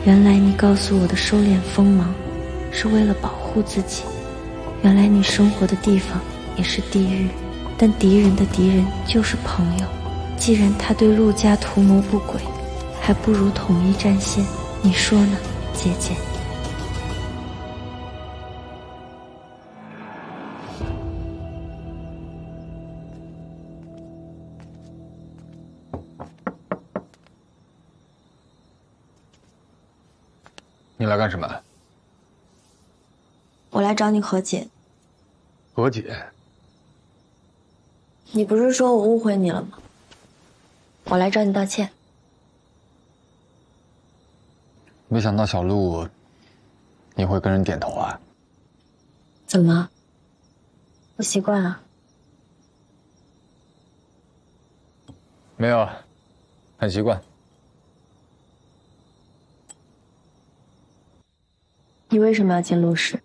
原来你告诉我的收敛锋芒，是为了保护自己。原来你生活的地方也是地狱，但敌人的敌人就是朋友。既然他对陆家图谋不轨，还不如统一战线，你说呢，姐姐？你来干什么？我来找你和解。和解？你不是说我误会你了吗？我来找你道歉。没想到小陆，你会跟人点头啊？怎么？不习惯啊？没有，很习惯。你为什么要进陆氏？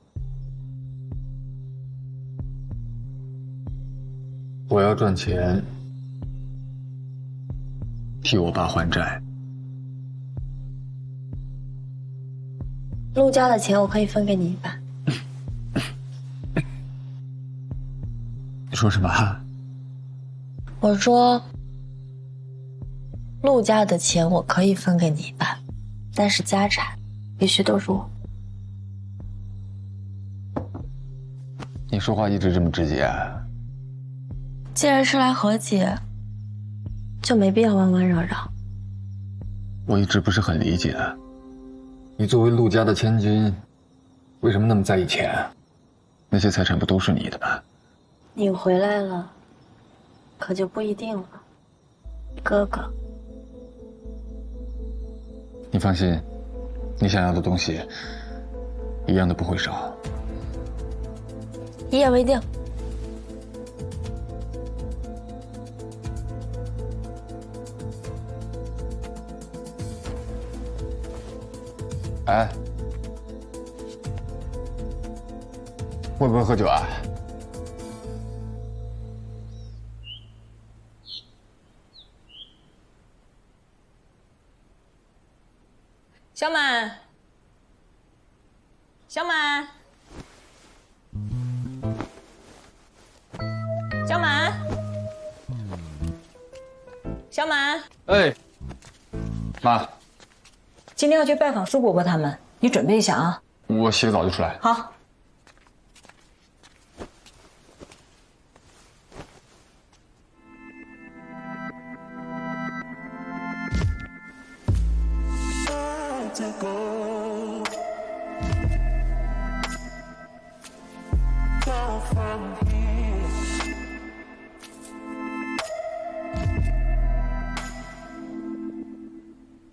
我要赚钱，替我爸还债。陆家的钱我可以分给你一半。你说什么？我说，陆家的钱我可以分给你一半，但是家产必须都是我。你说话一直这么直接啊？既然是来和解，就没必要弯弯绕绕。我一直不是很理解，你作为陆家的千金，为什么那么在意钱？那些财产不都是你的吗？你回来了，可就不一定了，哥哥。你放心，你想要的东西，一样都不会少。一言为定。哎，会不会喝酒啊？小满，小满，小满，小满。哎，妈，今天要去拜访苏伯伯他们，你准备一下啊。我洗个澡就出来。好。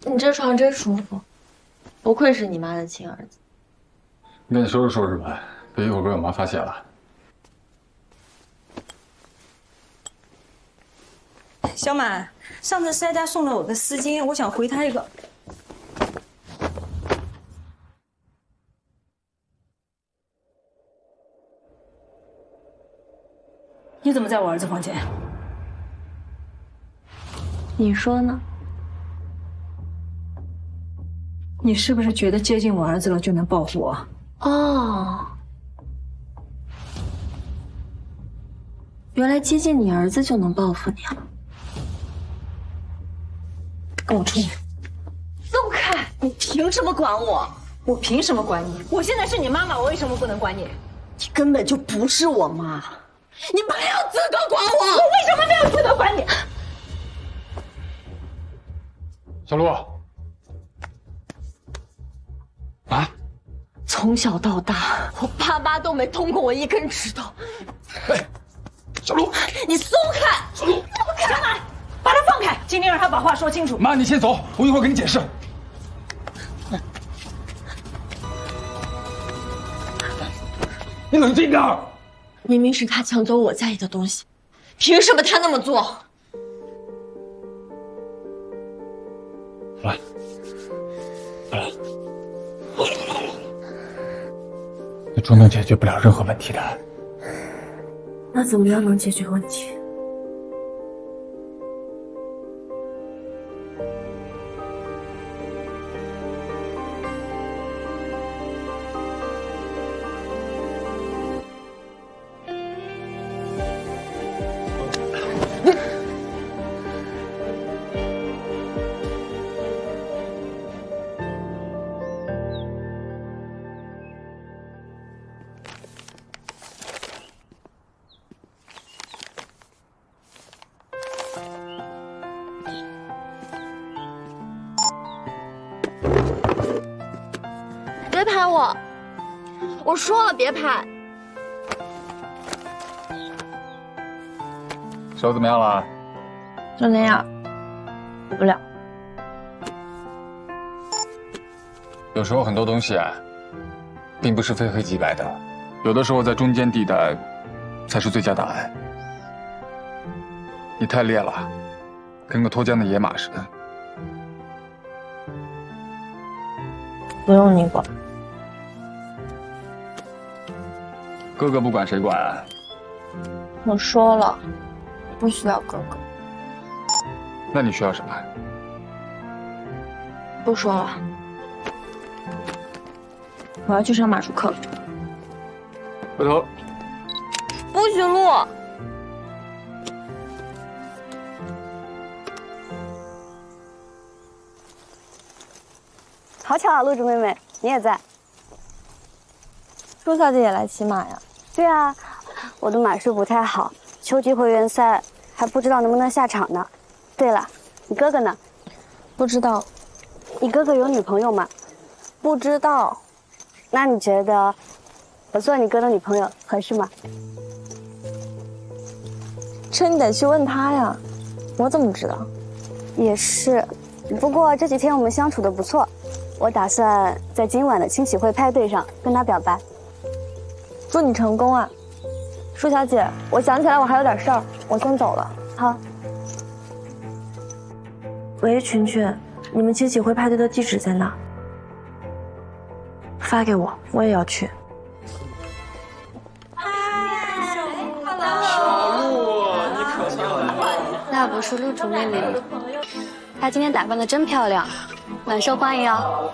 你这床真舒服，不愧是你妈的亲儿子。你赶紧收拾收拾吧，别一会儿被我妈发现了。小满，上次筛家送了我个丝巾，我想回他一个。你怎么在我儿子房间？你说呢？你是不是觉得接近我儿子了就能报复我？哦，原来接近你儿子就能报复你了。跟我出去！松开！你凭什么管我？我凭什么管你？我现在是你妈妈，我为什么不能管你？你根本就不是我妈，你没有资格管我！我为什么没有资格管你？小陆，啊，从小到大，我爸妈都没动过我一根指头。哎，小陆，你松开！小陆，小满，把他放开！今天让他把话说清楚。妈，你先走，我一会儿给你解释。你冷静点儿。明明是他抢走我在意的东西，凭什么他那么做？来，来，你捉弄解决不了任何问题的。那怎么样能解决问题？拍我！我说了别拍。手怎么样了？就那样，死不了。有时候很多东西啊，并不是非黑即白的，有的时候在中间地带才是最佳答案。你太烈了，跟个脱缰的野马似的。不用你管。哥哥不管谁管啊？我说了，不需要哥哥。那你需要什么？不说了，我要去上马术课。回头。不许录！好巧啊，露珠妹妹，你也在。舒小姐也来骑马呀？对啊，我的马术不太好，秋季会员赛还不知道能不能下场呢。对了，你哥哥呢？不知道。你哥哥有女朋友吗？不知道。那你觉得我做你哥的女朋友合适吗？这你得去问他呀，我怎么知道？也是，不过这几天我们相处的不错，我打算在今晚的亲喜会派对上跟他表白。祝你成功啊，舒小姐！我想起来我还有点事儿，我先走了。好。喂，群群，你们亲喜会派对的地址在哪？发给我，我也要去。那不是露珠妹妹吗？她今天打扮的真漂亮，蛮受欢迎哦。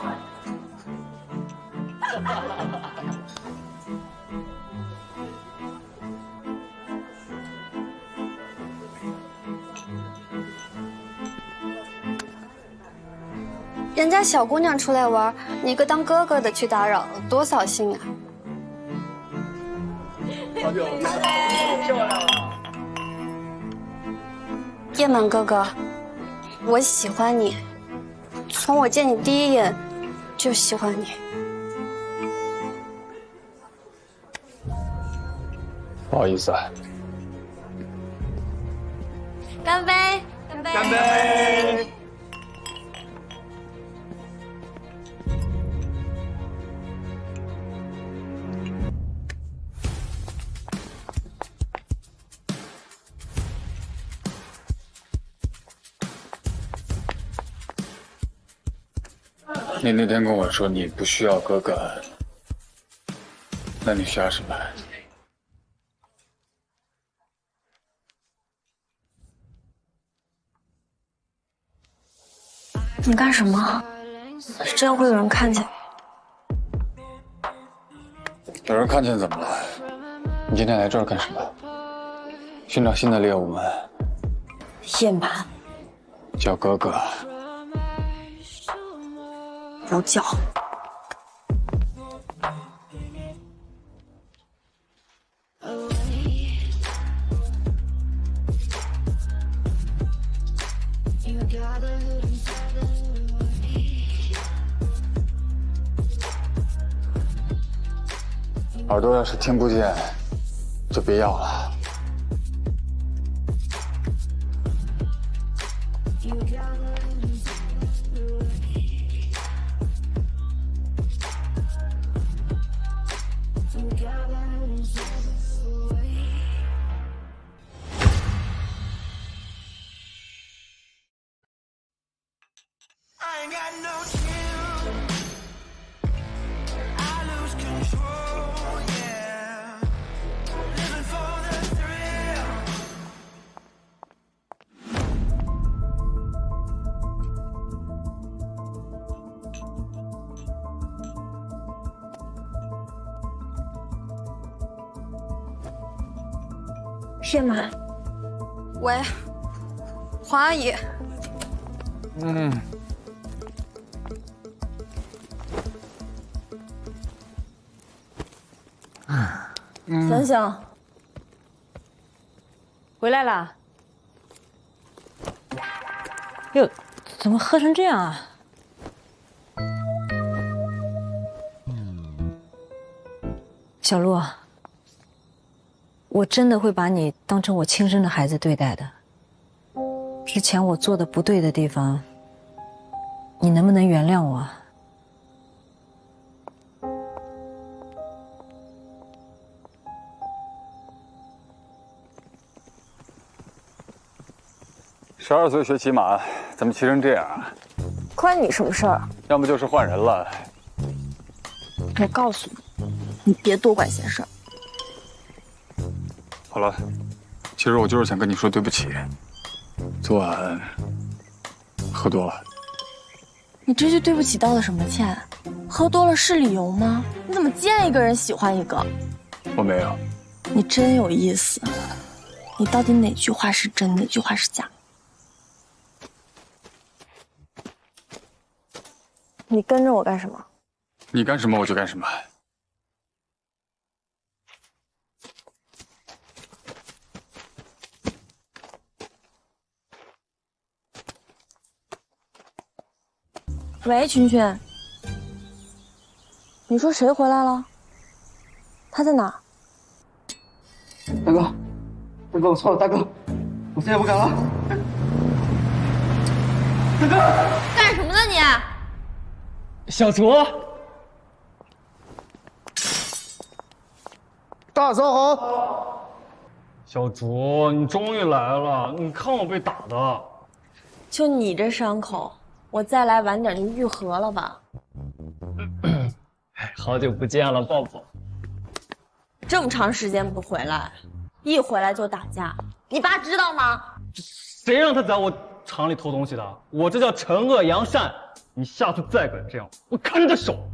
人家小姑娘出来玩，你一个当哥哥的去打扰，多扫兴啊！叶满哥哥，我喜欢你，从我见你第一眼就喜欢你。不好意思啊。干杯！干杯！干杯！你那天跟我说你不需要哥哥，那你需要什么？你干什么？这样会有人看见。有人看见怎么了？你今天来这儿干什么？寻找新的猎物吗？叶满，叫哥哥。不叫。耳朵要是听不见，就别要了。叶满，喂，黄阿姨。醒醒！回来啦？哟，怎么喝成这样啊？小璐，我真的会把你当成我亲生的孩子对待的。之前我做的不对的地方，你能不能原谅我？12岁学骑马，怎么骑成这样啊？关你什么事儿？要么就是换人了。我告诉你，你别多管闲事儿。好了，其实我就是想跟你说对不起，昨晚喝多了。你这句对不起道的什么歉？喝多了是理由吗？你怎么见一个人喜欢一个？我没有。你真有意思，你到底哪句话是真，哪句话是假？你跟着我干什么？你干什么我就干什么。喂，群群，你说谁回来了？他在哪？大哥，我错了，大哥，我再也不敢了。大哥，干什么呢你？小卓，大嫂好。小卓，你终于来了！你看我被打的。就你这伤口，我再来晚点就愈合了吧？好久不见了，抱抱。这么长时间不回来，一回来就打架，你爸知道吗？谁让他在我厂里偷东西的？我这叫惩恶扬善。你下次再敢这样，我看你的手！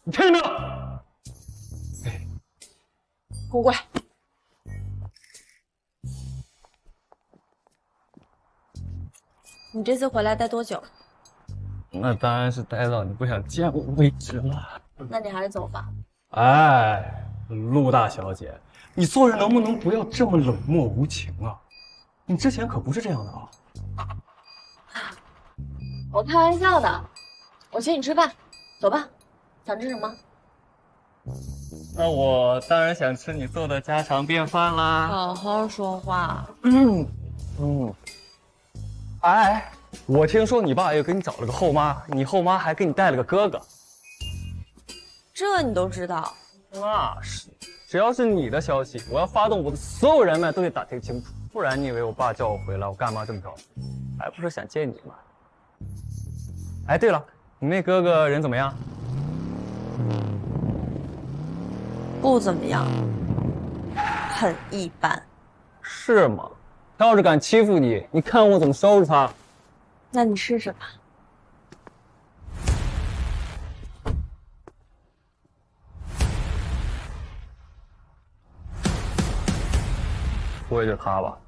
你听见没有？哎，给我过来！你这次回来待多久？那当然是待到你不想见我为止了。那你还是走吧。哎，陆大小姐，你做人能不能不要这么冷漠无情啊？你之前可不是这样的啊！我开玩笑的，我请你吃饭，走吧。想吃什么？那我当然想吃你做的家常便饭啦。好好说话。哎，我听说你爸又给你找了个后妈，你后妈还给你带了个哥哥。这你都知道？那是，只要是你的消息，我要发动我的所有人脉都得打听清楚，不然你以为我爸叫我回来，我干嘛这么着？还不是想见你嘛。哎，对了，你那哥哥人怎么样？不怎么样，很一般。是吗？他要是敢欺负你，你看我怎么收拾他。那你试试吧。不会就是他吧？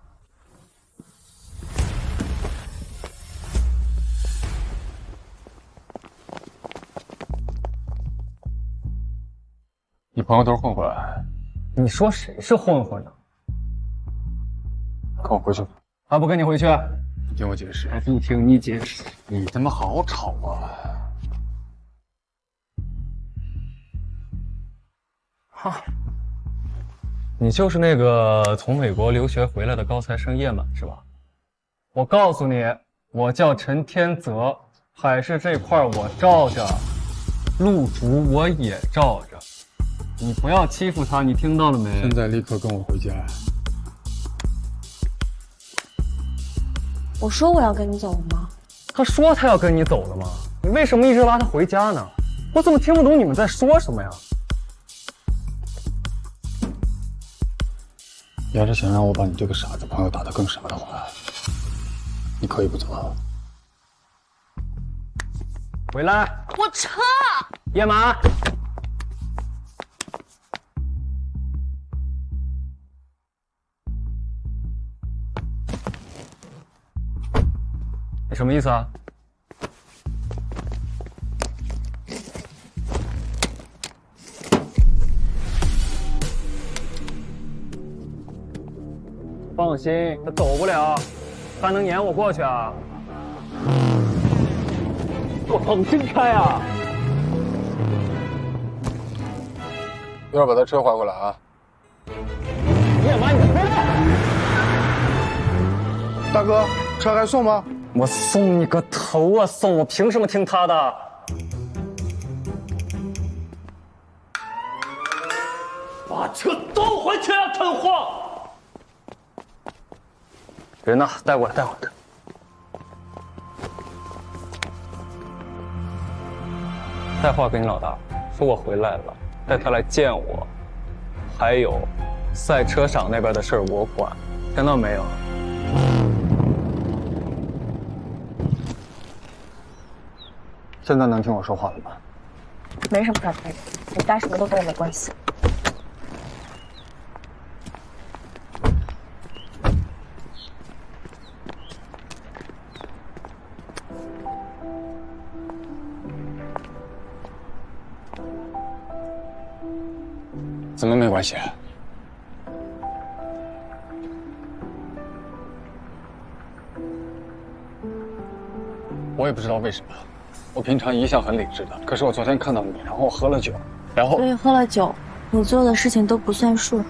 你朋友都是混混，你说谁是混混呢？跟我回去。还不跟你回去？你听我解释。还不听你解释？你他妈好吵啊！哈，你就是那个从美国留学回来的高材生叶满是吧？我告诉你，我叫陈天泽，海市这块我罩着，陆竹我也罩着，你不要欺负他，你听到了没？现在立刻跟我回家。我说我要跟你走了吗？他说他要跟你走了吗？你为什么一直拉他回家呢？我怎么听不懂你们在说什么呀？要是想让我把你这个傻子朋友打得更傻的话，你可以不走。回来！我撤！叶满，你什么意思啊？放心，他走不了，他能撵我过去啊？往真开啊！一会儿把他车还回来啊。叶妈，你回来！大哥，车还送吗？我送你个头啊！送我凭什么听他的？把车都回去啊！蠢货！人呢？带过来，带过来。带话给你老大，说我回来了，带他来见我。还有，赛车场那边的事儿我管，听到没有？现在能听我说话了吗？没什么可拍的，你干什么都跟我没关系。怎么没关系？我也不知道为什么，我平常一向很理智的，可是我昨天看到你，然后我喝了酒，然后所以喝了酒，你做的事情都不算数，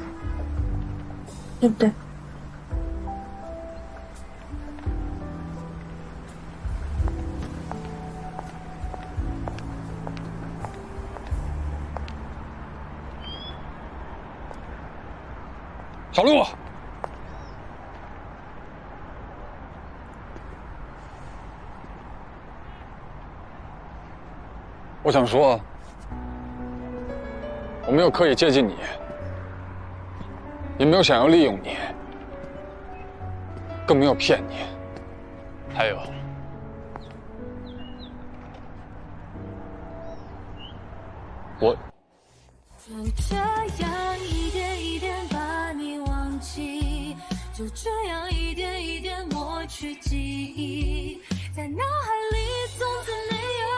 对不对？小陆，我想说，我没有刻意接近你，也没有想要利用你，更没有骗你。还有，我就这样一点一点把你忘记，就这样一点一点抹去记忆，在脑海里从此没有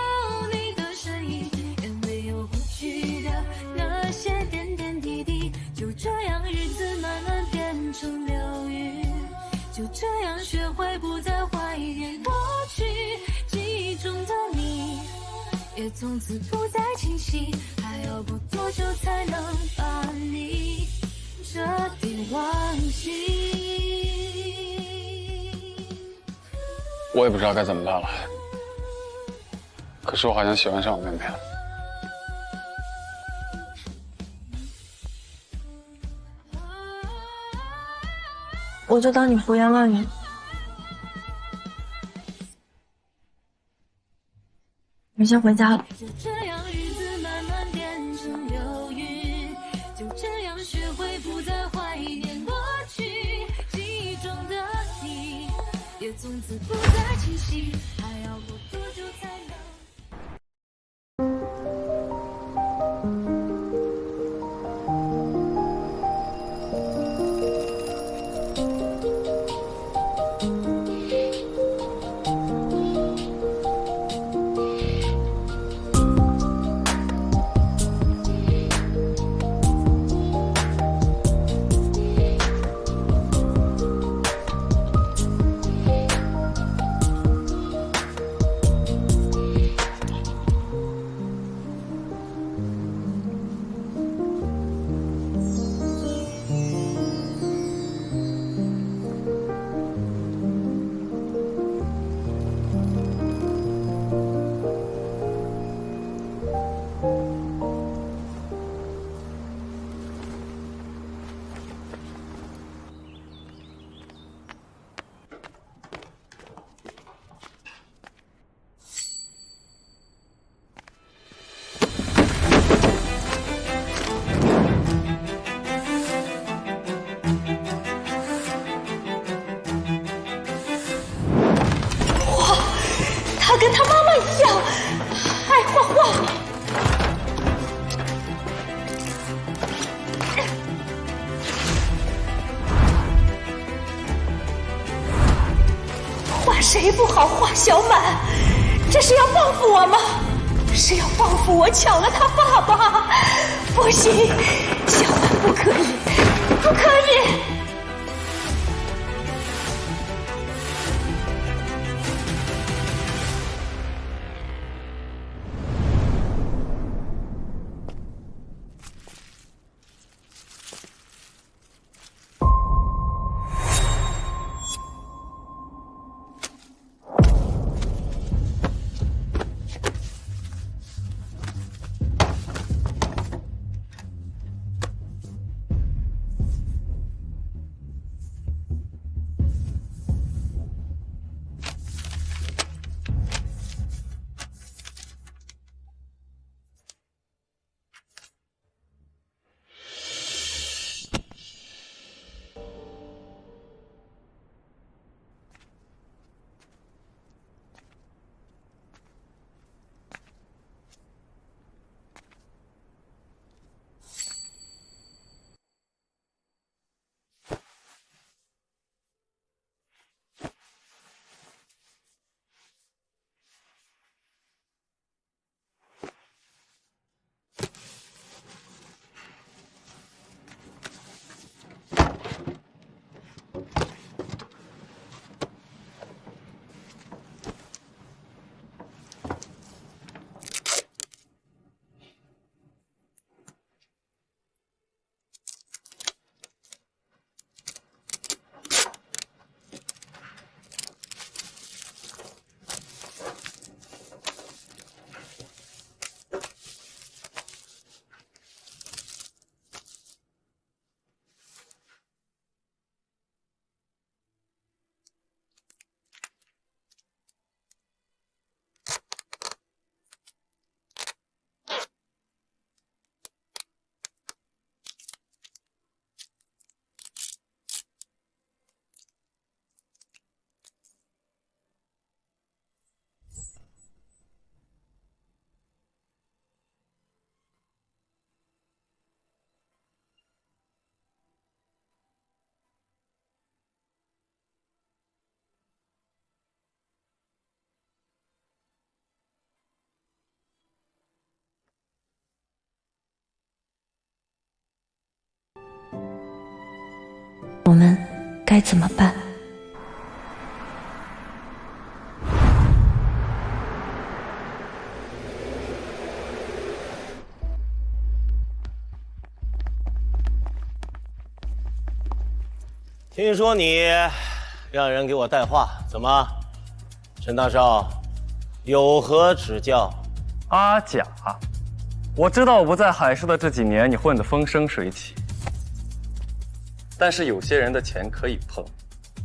你的身影，也没有过去的那些点点滴滴，就这样日子慢慢变成流云，就这样学会不再怀念过去，记忆中的你也从此不再清晰，还要过多久才能把你彻底忘记？我也不知道该怎么办了，可是我好像喜欢上我妹妹了。我就当你胡言乱语。你先回家了。就这样日子慢慢变成流云，就这样学会不再怀念过去，记忆中的你也从此不再清晰，还要过多久才能？他跟他妈妈一样，爱画画。画谁不好？画小满，这是要报复我吗？是要报复我抢了他爸爸？不行，小满不可以，不可以！我们该怎么办？听说你让人给我带话，怎么？陈大少有何指教？阿甲，我知道我不在海市的这几年，你混得风生水起。但是有些人的钱可以碰，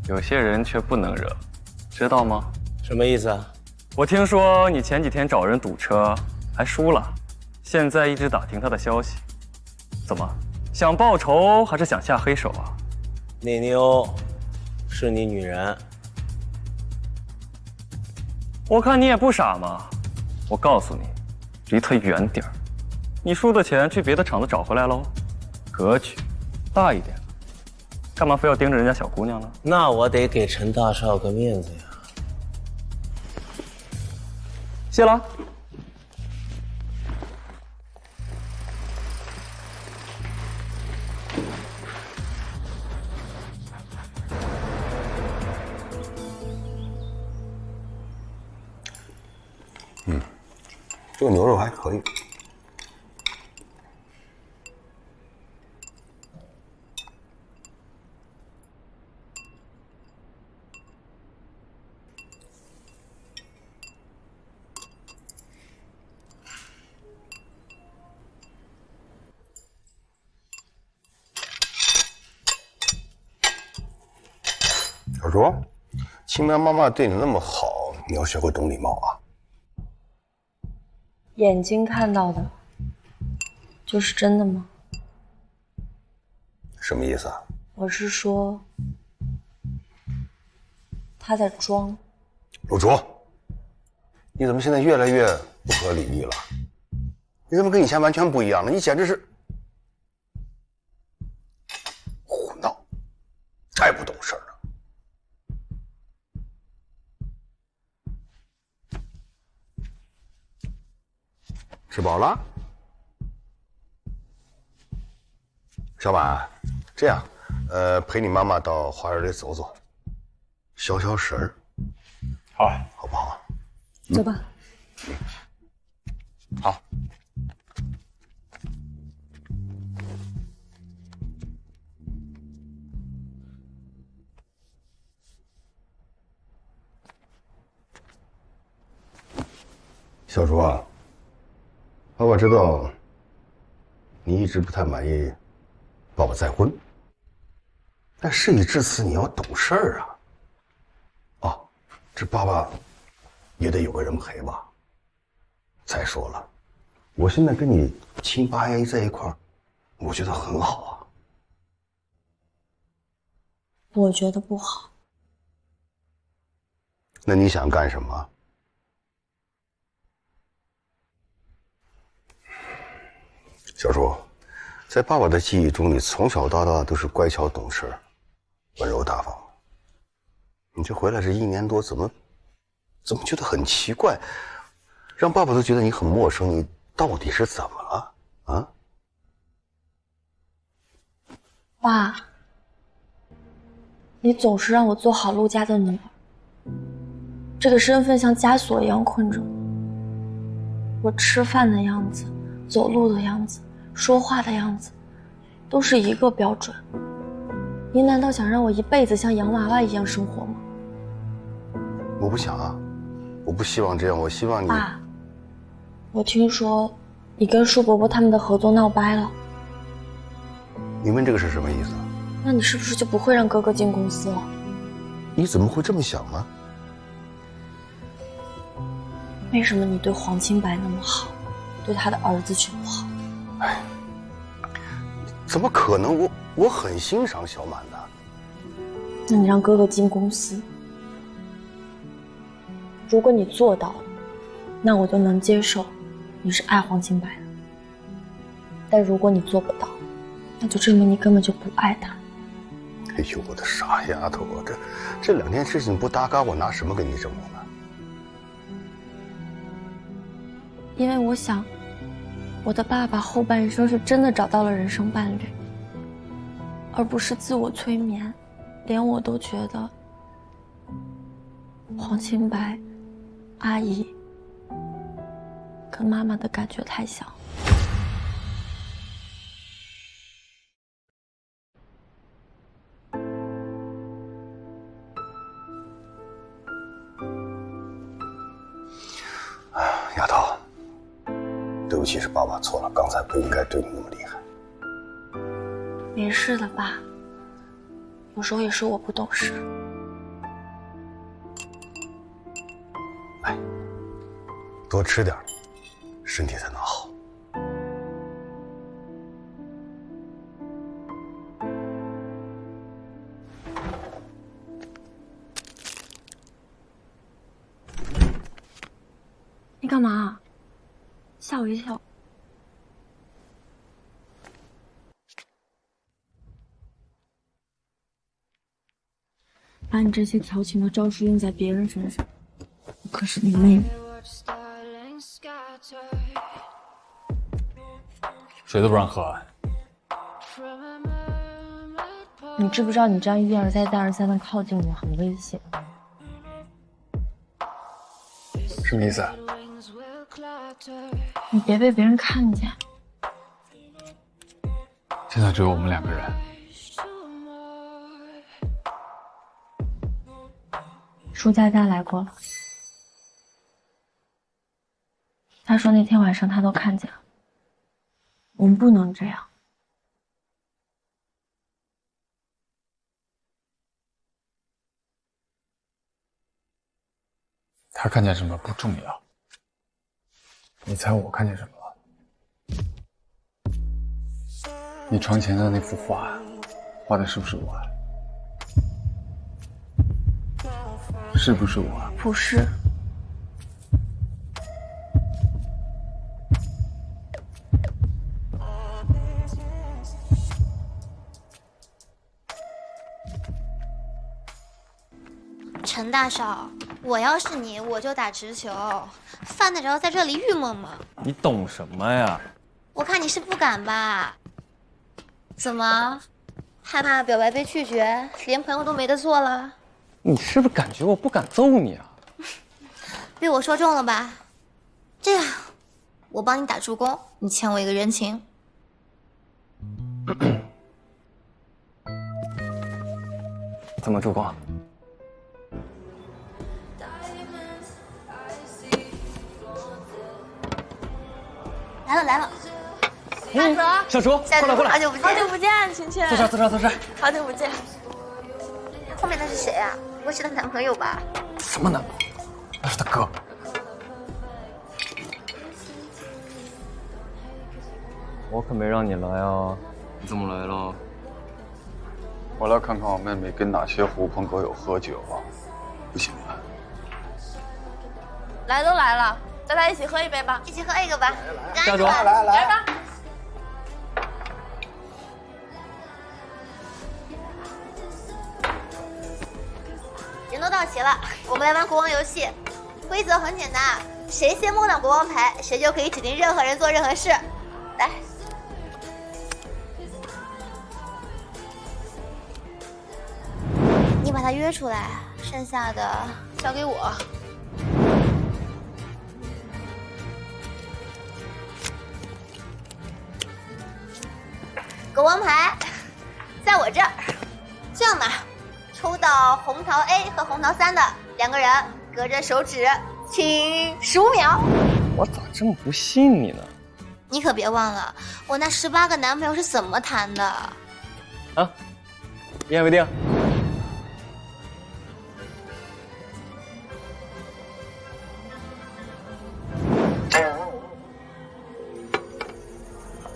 有些人却不能惹，知道吗？什么意思啊？我听说你前几天找人赌车，还输了，现在一直打听他的消息。怎么，想报仇还是想下黑手啊？那妞是你女人？我看你也不傻嘛。我告诉你，离他远点儿。你输的钱去别的厂子找回来喽，格局大一点。干嘛非要盯着人家小姑娘呢？那我得给陈大少个面子呀。谢了。这个牛肉还可以。小卓，青苗妈妈对你那么好，你要学会懂礼貌啊。眼睛看到的，就是真的吗？什么意思啊？我是说，他在装。陆卓，你怎么现在越来越不合礼仪了？你怎么跟以前完全不一样了？你简直是胡闹，太不懂事儿了。吃饱了？小满，这样，陪你妈妈到花园里走走，消消神儿，好，好不好？走吧。好。小卓啊，爸爸知道你一直不太满意爸爸再婚，但事已至此，你要懂事儿啊！啊，这爸爸也得有个人陪吧。再说了，我现在跟你亲八爷在一块儿，我觉得很好啊。我觉得不好。那你想干什么？小叔，在爸爸的记忆中，你从小到大都是乖巧懂事、温柔大方。你这回来这1年多，怎么觉得很奇怪，让爸爸都觉得你很陌生？你到底是怎么了啊？爸，你总是让我做好陆家的女儿，这个身份像枷锁一样困着我。我吃饭的样子，走路的样子，说话的样子，都是一个标准。您难道想让我一辈子像洋娃娃一样生活吗？我不想啊，我不希望这样，我希望你。爸，我听说你跟舒伯伯他们的合作闹掰了。你问这个是什么意思？那你是不是就不会让哥哥进公司了？你怎么会这么想呢？为什么你对黄清白那么好，对他的儿子却不好？哎，怎么可能？我很欣赏小满的。那你让哥哥进公司，如果你做到了，那我就能接受你是爱黄清白的。但如果你做不到，那就证明你根本就不爱他。哎呦，我的傻丫头，这两件事情不搭嘎，我拿什么跟你争呢？因为我想，我的爸爸后半生是真的找到了人生伴侣，而不是自我催眠。连我都觉得黄清白、阿姨跟妈妈的感觉太像。丫头，对不起，是爸爸错了，刚才不应该对你那么厉害。没事的，爸。有时候也是我不懂事。来，多吃点，身体才能好。你干嘛？吓我一跳。把你这些调情的招数用在别人身上，我可是你妹妹。水都不让喝。你知不知道你这样一而再再而三的靠近我很危险？什么意思？你别被别人看见。现在只有我们2个人。舒佳佳来过了，他说那天晚上他都看见了。我们不能这样。他看见什么不重要，你猜我看见什么了？你床前的那幅画，画的是不是我？是不是我？不是。陈大少，我要是你，我就打直球，犯得着在这里郁闷吗？你懂什么呀？我看你是不敢吧？怎么，害怕表白被拒绝，连朋友都没得做了？你是不是感觉我不敢揍你啊？被我说中了吧？这样，我帮你打助攻，你欠我一个人情。怎么助攻？来了来了，大泽，小竹，过来过来，好久不见，好久不见，晴晴。坐这儿坐这儿坐这儿。好久不见。后面那是谁啊？不会是她男朋友吧？什么男朋友？那是他哥。我可没让你来啊！你怎么来了？我来看看我妹妹跟哪些狐朋狗友喝酒啊？不行了。来都来了，大家一起喝一杯吧。一起喝一个吧。加油！来吧。人都到齐了，我们来玩国王游戏。规则很简单，谁先摸到国王牌，谁就可以指定任何人做任何事。来，你把他约出来，剩下的交给我。国王牌在我这儿，这样吧，抽到红桃 A 和红桃3的2个人，隔着手指请15秒。我咋这么不信你呢？你可别忘了，我那18个男朋友是怎么谈的。啊，一言为定。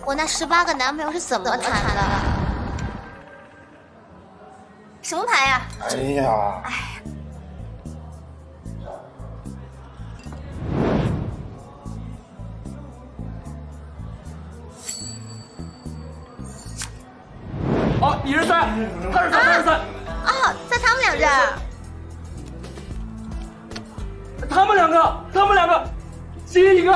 我那18个男朋友是怎么谈的？什么牌呀？哎呀！好，你是3，他是3，他是3。啊，在他们俩这儿。他们两个，其余一个，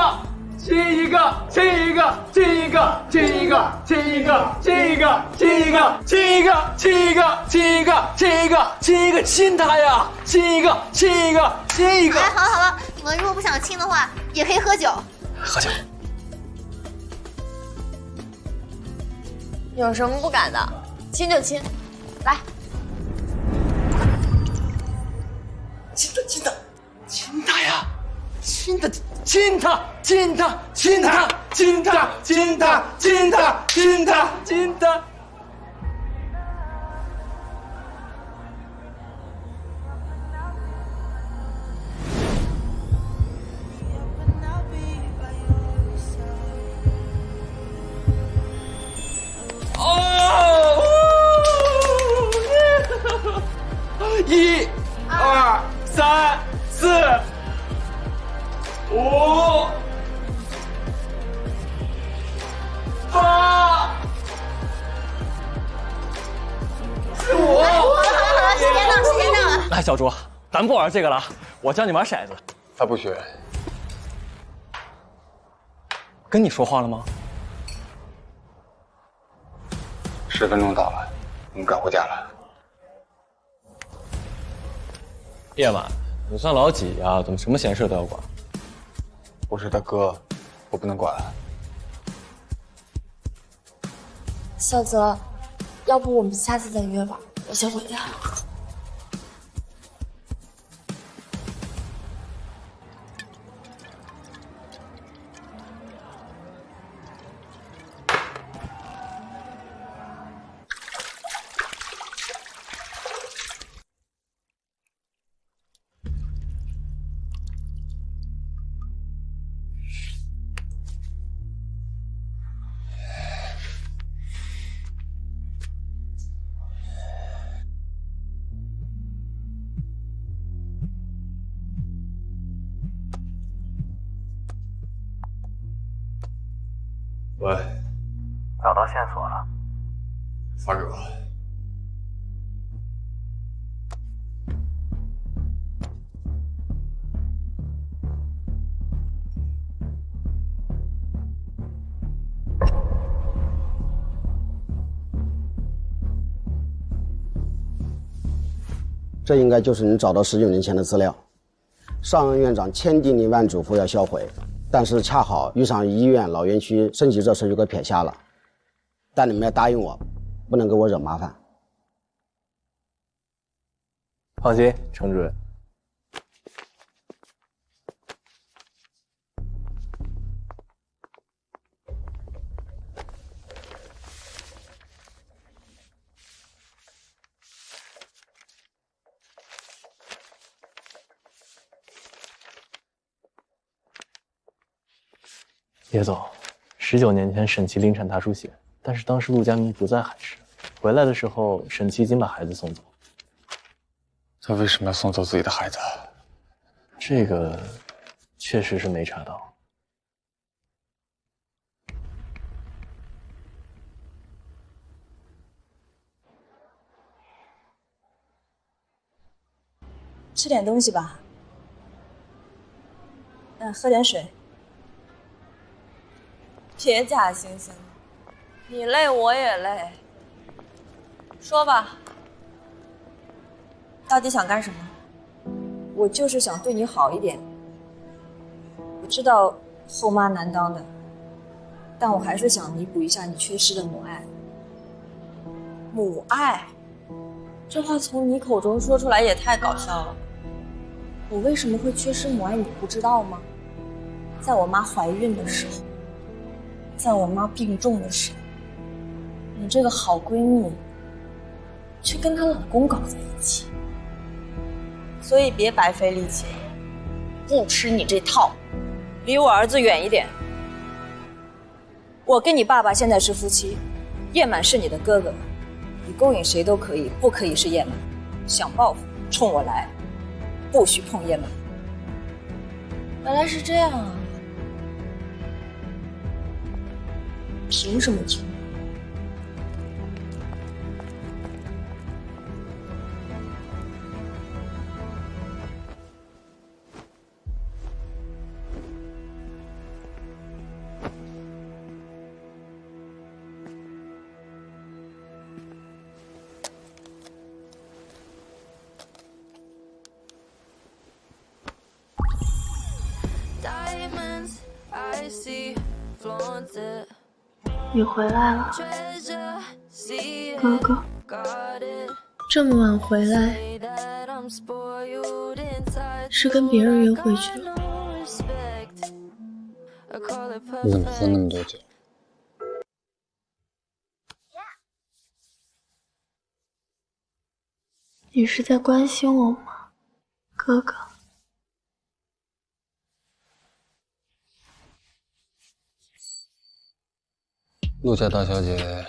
亲一个，亲一个，亲一个，亲一个，亲一个，亲一个，亲一个，亲一个，亲一个，亲一个，亲一个，亲一个，亲他呀！亲一个，亲一个，亲一个。哎，好了好了，你们如果不想亲的话，也可以喝酒。喝酒。有什么不敢的？亲就亲，来。亲他，亲他，亲他呀！亲他，亲他，亲他，亲他，亲他，亲他，亲他，亲他，亲他。哦！1、2、3、4、5、8、15。好了，时间到，时间到了。来，小猪，咱不玩这个了，我教你玩骰子。他不学。跟你说话了吗10分钟到了，我们赶回家了。叶满，你算老几呀？怎么什么闲事都要管？我是他哥，我不能管。小泽，要不我们下次再约吧，我先回家了。喂，找到线索了，发给我。这应该就是你找到19年前的资料。上任院长千叮咛万嘱咐要销毁，但是恰好遇上医院老园区升级这事就给撇下了。但你们要答应我，不能给我惹麻烦。放心，程主任。叶总，19年前沈琦临产大出血，但是当时陆佳明不在海市，回来的时候沈琦已经把孩子送走。他为什么要送走自己的孩子？这个确实是没查到。吃点东西吧。喝点水。别假惺惺的，你累我也累。说吧，到底想干什么？我就是想对你好一点。我知道后妈难当的，但我还是想弥补一下你缺失的母爱。母爱，这话从你口中说出来也太搞笑了。我为什么会缺失母爱，你不知道吗？在我妈怀孕的时候，在我妈病重的时候，你这个好闺蜜却跟她老公搞在一起，所以别白费力气了，不吃你这套，离我儿子远一点。我跟你爸爸现在是夫妻，叶满是你的哥哥，你勾引谁都可以，不可以是叶满。想报复，冲我来，不许碰叶满。原来是这样啊！凭什么听？你回来了，哥哥。这么晚回来，是跟别人约会去了？你怎么喝那么多酒？你是在关心我吗，哥哥？陆家大小姐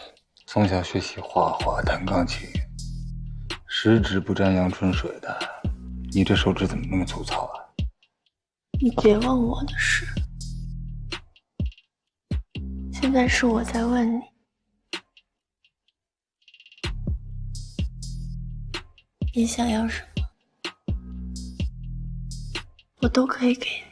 从小学习画画、弹钢琴，十指不沾阳春水的，你这手指怎么那么粗糙啊？你别问我的事，现在是我在问你。你想要什么，我都可以给你。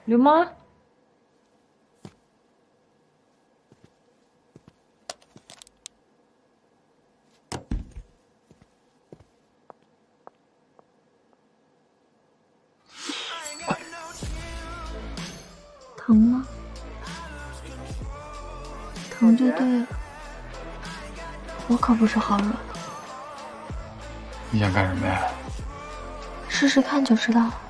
刘妈，疼吗？疼就对了，我可不是好惹的。你想干什么呀？试试看就知道了。